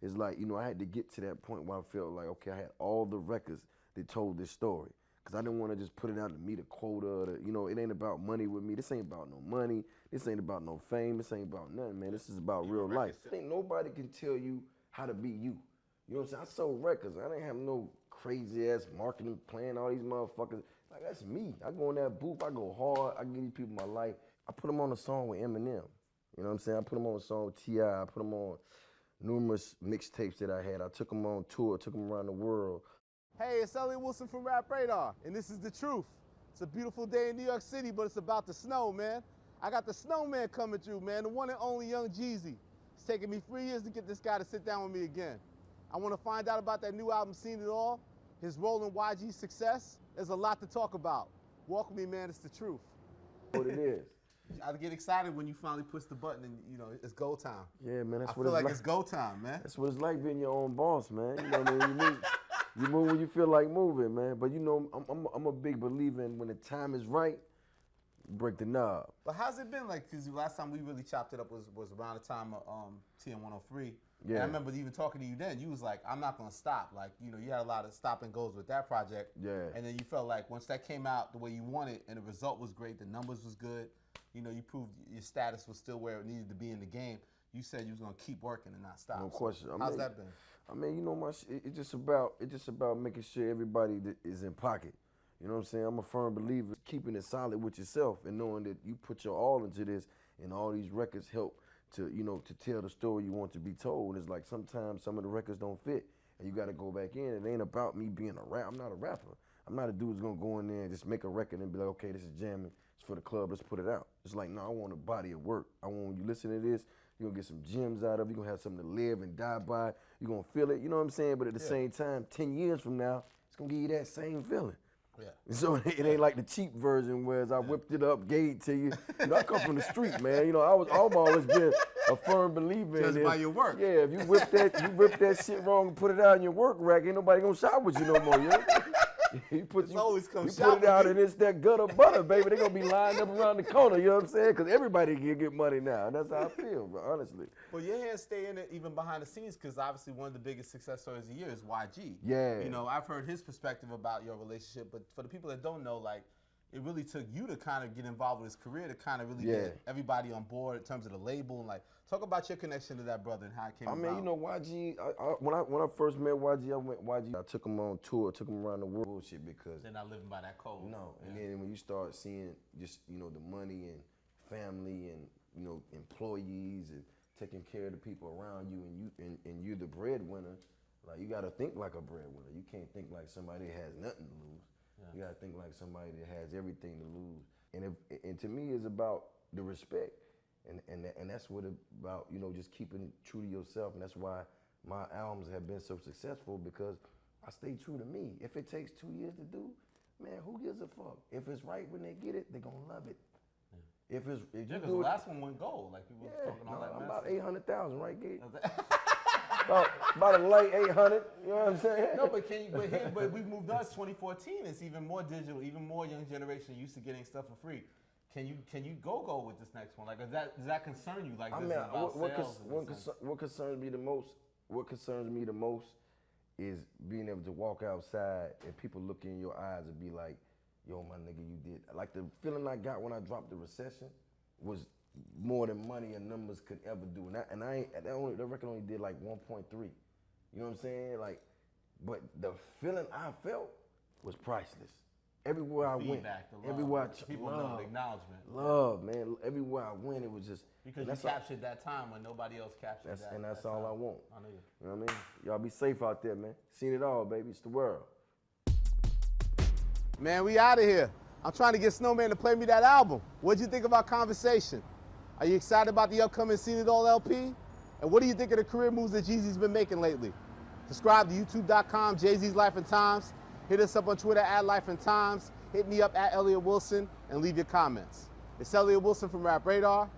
It's like, you know, I had to get to that point where I felt like, okay, I had all the records that told this story. Because I didn't want to just put it out to meet a quota. You know, it ain't about money with me. This ain't about no money. This ain't about no fame. This ain't about nothing, man. This is about real life. I think nobody can tell you how to be you. You know what I'm saying? I sold records. I didn't have no crazy ass marketing plan, all these motherfuckers. Like, that's me. I go in that booth, I go hard, I give these people my life. I put them on a song with Eminem. You know what I'm saying? I put them on a song with T.I. I put them on numerous mixtapes that I had. I took them on tour, took them around the world. Hey, it's Elliot Wilson from Rap Radar, and this is The Truth. It's a beautiful day in New York City, but it's about to snow, man. I got the snowman coming through, man, the one and only young Jeezy. It's taken me 3 years to get this guy to sit down with me again. I want to find out about that new album, Seen It All, his role in YG's success. There's a lot to talk about. Walk with me, man, it's The Truth. What it is. I get excited when you finally push the button and, you know, it's go time. Yeah, man, that's I what feel it's like it's go time, man. That's what it's like being your own boss, man. You know what I mean? You move when you feel like moving, man. But you know, I'm a big believer in when the time is right, break the knob. But how's it been like? Because the last time we really chopped it up was around the time of TN 103. Yeah. And I remember even talking to you then. You was like, I'm not gonna stop. Like, you know, you had a lot of stop and goes with that project. Yeah. And then you felt like once that came out the way you wanted, and the result was great, the numbers was good. You know, you proved your status was still where it needed to be in the game. You said you was gonna keep working and not stop. No question. How's that been? I mean, you know, it's just about making sure everybody that is in pocket. You know what I'm saying? I'm a firm believer keeping it solid with yourself and knowing that you put your all into this, and all these records help to, you know, to tell the story you want to be told. And it's like sometimes some of the records don't fit, and you got to go back in. It ain't about me being a rap. I'm not a rapper. I'm not a dude who's gonna go in there and just make a record and be like, okay, this is jamming. It's for the club. Let's put it out. It's like, no, I want a body of work. I want when you listen to this, you're gonna get some gems out of it. You're gonna have something to live and die by. You're gonna feel it. You know what I'm saying? But at the same time, 10 years from now, it's gonna give you that same feeling. Yeah. So it ain't like the cheap version where I whipped it up, gave it to you. You know, I come from the street, man. You know, I've always been a firm believer in Just this. by your work. Yeah, if you whip that shit wrong and put it out in your work rack, ain't nobody gonna shop with you no more. You know? You put it out and it's that gutter butter, baby. They gonna be lined up around the corner, you know what I'm saying? Because everybody can get money now. And that's how I feel, bro, honestly. Well, your hands stay in it even behind the scenes, because obviously one of the biggest success stories of the year is YG. Yeah. You know, I've heard his perspective about your relationship, but for the people that don't know, like, it really took you to kind of get involved with his career to kind of really get everybody on board in terms of the label, and like, talk about your connection to that brother and how it came about. I mean, you know, YG, when I first met YG, I took him on tour, took him around the world, bullshit, because they're not living by that code. No, and then when you start seeing just, you know, the money and family and, you know, employees and taking care of the people around you, and you're the breadwinner, like, you gotta think like a breadwinner. You can't think like somebody that has nothing to lose. Yeah. You gotta think like somebody that has everything to lose. And to me, it's about the respect. And that's what it's about, you know, just keeping it true to yourself. And that's why my albums have been so successful, because I stay true to me. If it takes 2 years to do, man, who gives a fuck? If it's right when they get it, they're gonna love it. Yeah. If the last one went gold, like people were talking all that. I'm about 800,000, right, Gabe? about a light 800, you know what I'm saying? No, but we moved on. It's 2014. It's even more digital, even more young generation used to getting stuff for free. Can you go with this next one? Like, does that concern you? Like, I this mean, is about sales what concerns me the most? What concerns me the most is being able to walk outside and people look in your eyes and be like, "Yo, my nigga, you did." Like, the feeling I got when I dropped The Recession was more than money and numbers could ever do. And that record only did like 1.3. You know what I'm saying? Like, but the feeling I felt was priceless. Everywhere I went, everywhere people know the acknowledgement. Love, man. Everywhere I went, it was just because you captured that time when nobody else captured that. And that's all I want. I know you. You know what I mean? Y'all be safe out there, man. Seen it all, baby. It's the world. Man, we out of here. I'm trying to get Snowman to play me that album. What'd you think about Conversation? Are you excited about the upcoming Seen It All LP? And what do you think of the career moves that Jeezy's been making lately? Subscribe to youtube.com, Jay-Z's Life and Times. Hit us up on Twitter @Life and Times. Hit me up @Elliot Wilson and leave your comments. It's Elliot Wilson from Rap Radar.